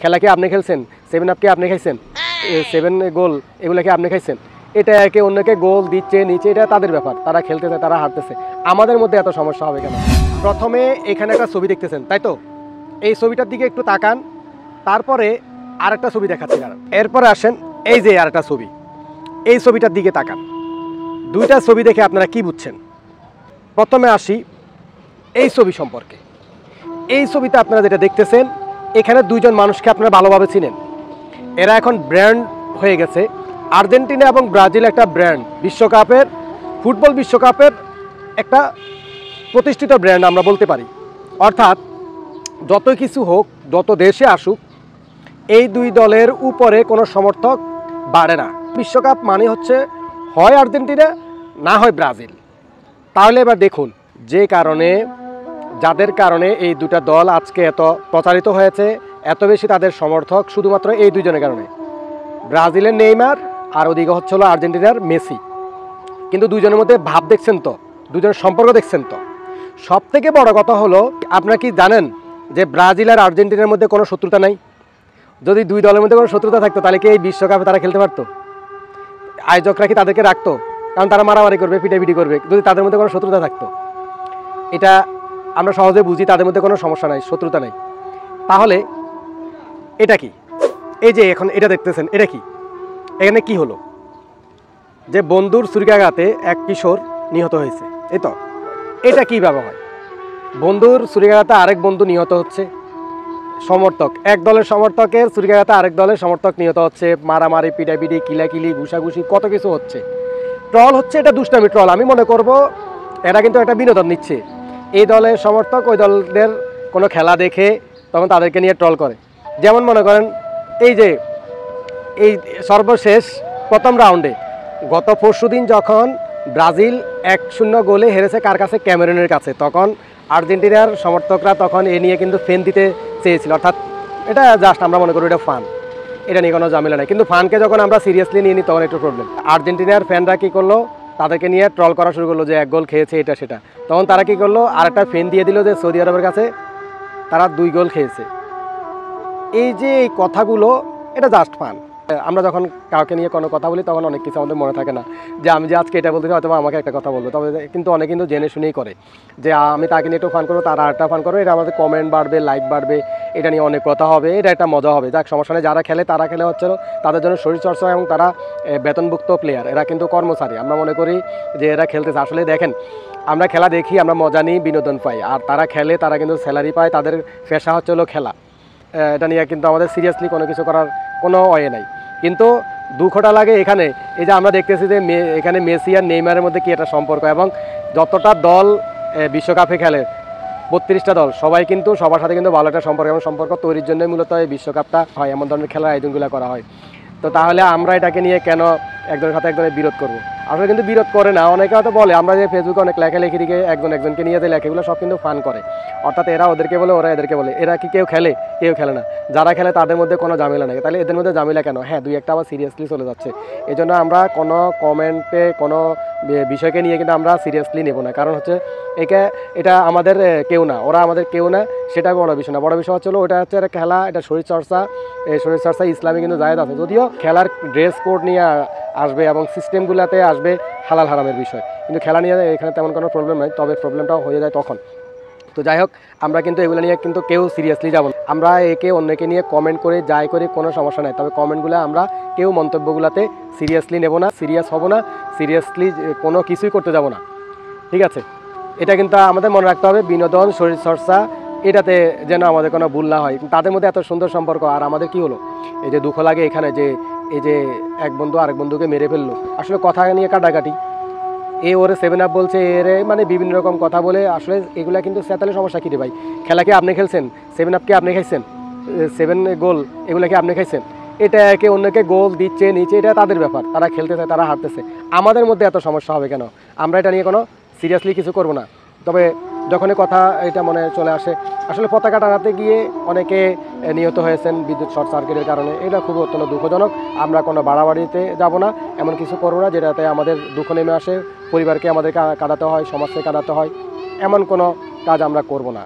খেলা কি আপনি খেলছেন? 7 আপ কি আপনি খাইছেন? 7 গোল এগুলা কি আপনি খাইছেন? এটা একে অন্যকে গোল দিচ্ছে নিচে, এটা তাদের ব্যাপার। তারা খেলতেছে, তারা হারতেছে। আমাদের মধ্যে এত সমস্যা হবে কেন? প্রথমে এখানে একটা ছবি দেখতেছেন, তাই তো? এই ছবিটার দিকে একটু তাকান, তারপরে আরেকটা ছবি দেখাচ্ছি। এরপরে আসেন এই যে আরেকটা ছবি, এই ছবিটার দিকে তাকান। দুইটা ছবি দেখে আপনারা কি বুঝছেন? প্রথমে আসি এই ছবি সম্পর্কে। এই ছবিতে আপনারা যেটা দেখতেছেন, এখানে দুইজন মানুষকে আপনারা ভালোভাবে চিনেন। এরা এখন ব্র্যান্ড হয়ে গেছে। আর্জেন্টিনা এবং ব্রাজিল একটা ব্র্যান্ড, বিশ্বকাপের ফুটবল বিশ্বকাপের একটা প্রতিষ্ঠিত ব্র্যান্ড আমরা বলতে পারি। অর্থাৎ যত কিছু হোক, যত দেশে আসুক, এই দুই দলের উপরে কোনো সমর্থক বাড়ে না। বিশ্বকাপ মানে হচ্ছে হয় আর্জেন্টিনা, না হয় ব্রাজিল। তাহলে এবার দেখুন, যে কারণে যাদের কারণে এই দুটা দল আজকে এত প্রচারিত হয়েছে, এত বেশি তাদের সমর্থক, শুধুমাত্র এই দুইজনের কারণে। ব্রাজিলের নেইমার আর ওদিকে হচ্ছে হলো আর্জেন্টিনার মেসি। কিন্তু দুইজনের মধ্যে ভাব দেখছেন তো, দুজনের সম্পর্ক দেখছেন তো। সব থেকে বড় কথা হলো, আপনারা কি জানেন যে ব্রাজিল আর আর্জেন্টিনার মধ্যে কোনো শত্রুতা নাই? যদি দুই দলের মধ্যে কোনো শত্রুতা থাকতো, তাহলে কি এই বিশ্বকাপে তারা খেলতে পারতো? আয়োজকরা কি তাদেরকে রাখতো? কারণ তারা মারামারি করবে, পিটাপিটি করবে যদি তাদের মধ্যে কোনো শত্রুতা থাকতো। এটা আমরা সহজে বুঝি, তাদের মধ্যে কোনো সমস্যা নাই, শত্রুতা নাই। তাহলে এটা কি? এই যে এখন এটা দেখতেছেন, এটা কি? এখানে কি হলো? যে বন্ধুর ছুরিকাঘাতে এক কিশোর নিহত হয়েছে, এই তো। এটা কীভাবে হয়? বন্ধুর ছুরিকাঘাতে আরেক বন্ধু নিহত হচ্ছে, সমর্থক এক দলের সমর্থকের ছুরিকাঘাতে আরেক দলের সমর্থক নিহত হচ্ছে, মারামারি, পিটাপিটি, কিলাকিলি, ঘুষাঘুষি, কত কিছু হচ্ছে। ট্রল হচ্ছে, এটা দুষ্টামি ট্রল। আমি মনে করব এরা কিন্তু একটা বিনোদন নিচ্ছে। এই দলের সমর্থক ওই দলের কোনো খেলা দেখে তখন তাদেরকে নিয়ে ট্রল করে। যেমন মনে করেন এই যে এই সর্বশেষ প্রথম রাউন্ডে গত পরশুদিন যখন ব্রাজিল 1-0 গোলে হেরেছে কার কাছে? ক্যামেরুনের কাছে। তখন আর্জেন্টিনার সমর্থকরা তখন এ নিয়ে কিন্তু ফ্যান দিতে চেয়েছিল। অর্থাৎ এটা জাস্ট আমরা মনে করি এটা ফান, এটা নিয়ে কোনো ঝামেলা নেই। কিন্তু ফানকে যখন আমরা সিরিয়াসলি নিয়ে নিই তখন একটু প্রবলেম। আর্জেন্টিনার ফ্যানরা কী করলো? তাদেরকে নিয়ে ট্রল করা শুরু করলো যে এক গোল খেয়েছে, এটা সেটা। তখন তারা কী করলো? আরেকটা ফ্যান দিয়ে দিল যে সৌদি আরবের কাছে তারা 2 গোল খেয়েছে। এই যে এই কথাগুলো, এটা জাস্ট ফান। আমরা যখন কাউকে নিয়ে কোনো কথা বলি তখন অনেক কিছু আমাদের মনে থাকে না, যে আমি যে আজকে এটা বলতে চাই, হয়তো আমাকে একটা কথা বলবো। তবে কিন্তু অনেক কিন্তু জেনে শুনেই করে যে আমি তাকে নিয়ে একটু ফান করবো, তারা আরেকটা ফান করবো। এটা আমাদের কমেন্ট বাড়বে, লাইক বাড়বে, এটা নিয়ে অনেক কথা হবে, এটা একটা মজা হবে। যাক, সমস্যা নেই। যারা খেলে তারা খেলে হচ্ছে তাদের জন্য শরীরচর্চা, এবং তারা বেতনভুক্ত প্লেয়ার, এরা কিন্তু কর্মচারী। আমরা মনে করি যে এরা খেলতেছে। আসলে দেখেন, আমরা খেলা দেখি, আমরা মজা নিই, বিনোদন পাই। আর তারা খেলে, তারা কিন্তু স্যালারি পায়, তাদের পেশা হচ্ছে খেলা। এটা নিয়ে কিন্তু আমাদের সিরিয়াসলি কোনো কিছু করার কোনো ওয়ে নাই। কিন্তু দুঃখটা লাগে এখানে, এই যে আমরা দেখতেছি যে এখানে মেসি আর নেইমারের মধ্যে কি একটা সম্পর্ক, এবং যতটা দল বিশ্বকাপে খেলে 32টা দল, সবাই কিন্তু সবার সাথে কিন্তু ভালো একটা সম্পর্ক, এবং সম্পর্ক তৈরির জন্যই মূলত এই বিশ্বকাপটা হয়, এমন ধরনের খেলার আয়োজনগুলো করা হয়। তো তাহলে আমরা এটাকে নিয়ে কেন একজনের সাথে একজনের বিরোধ করবো? আসলে কিন্তু বিরোধ করে না। অনেকে হয়তো বলে, আমরা যে ফেসবুকে অনেক লেখালেখি দিকে একজনকে নিয়ে যে লেখাগুলো সব কিন্তু ফান করে। অর্থাৎ এরা ওদেরকে বলে, ওরা এদেরকে বলে। এরা কি কেউ খেলে? কেউ খেলে না। যারা খেলে তাদের মধ্যে কোনো ঝামেলা নেই। তাহলে এদের মধ্যে ঝামেলা কেন? হ্যাঁ, 2-1টা আবার সিরিয়াসলি চলে যাচ্ছে। এই জন্য আমরা কোনো কমেন্টে কোনো বিষয়কে নিয়ে কিন্তু আমরা সিরিয়াসলি নেব না। কারণ হচ্ছে এটা আমাদের কেউ না, ওরা আমাদের কেউ না। সেটা বড় বিষয় না। বড় বিষয় হচ্ছে ওটা হচ্ছে একটা খেলা, এটা শরীরচর্চা। এই শরীরচর্চা ইসলামে কিন্তু জায়েজ আছে। যদিও খেলার ড্রেস কোড নিয়ে আসবে এবং সিস্টেমগুলোতে আসবে হালাল হারামের বিষয়, কিন্তু খেলা নিয়ে এখানে তেমন কোনো প্রবলেম নাই। তবে প্রবলেমটাও হয়ে যায় তখন। তো যাই হোক, আমরা কিন্তু এগুলো নিয়ে কিন্তু কেউ সিরিয়াসলি যাব না। আমরা একে অন্যকে নিয়ে কমেন্ট করে যাই করি, কোনো সমস্যা নাই। তবে কমেন্টগুলো আমরা কেউ মন্তব্যগুলোতে সিরিয়াসলি নেব না, সিরিয়াস হব না, সিরিয়াসলি কোনো কিছুই করতে যাব না। ঠিক আছে? এটা কিন্তু আমাদের মনে রাখতে হবে। বিনোদন, শরীরচর্চা, এটাতে যেন আমাদের কোনো ভুল না হয়। তাদের মধ্যে এত সুন্দর সম্পর্ক, আর আমাদের কি হলো? এই যে দুঃখ লাগে এখানে, যে এই যে এক বন্ধু আরেক বন্ধুকে মেরে ফেললো। আসলে কথা নিয়ে কাটাকাটি, এ ওরে 7 আপ বলছে, এর মানে বিভিন্ন রকম কথা বলে। আসলে এগুলা কিন্তু সেতালে সমস্যা কী রে ভাই? খেলা কি আপনি খেলছেন? 7 আপ কি আপনি খাইছেন? 7 গোল এগুলা কি আপনি খাইছেন? এটা একে অন্যকে গোল দিচ্ছে নিচে, এটা তাদের ব্যাপার। তারা খেলতেছে, তারা হারতেছে। আমাদের মধ্যে এত সমস্যা হবে কেন? আমরা এটা নিয়ে কোনো সিরিয়াসলি কিছু করব না। তবে যখনই কথা এটা মনে চলে আসে, আসলে পতাকা টানাতে গিয়ে অনেকে নিহত হয়েছেন বিদ্যুৎ শর্ট সার্কিটের কারণে। এটা খুব অত্যন্ত দুঃখজনক। আমরা কোনো বাড়াবাড়িতে যাব না, এমন কিছু করবো না যেটাতে আমাদের দুঃখ নেমে আসে, পরিবারকে আমাদের কাঁদাতে হয়, সমাজকে কাঁদাতে হয়। এমন কোনো কাজ আমরা করব না।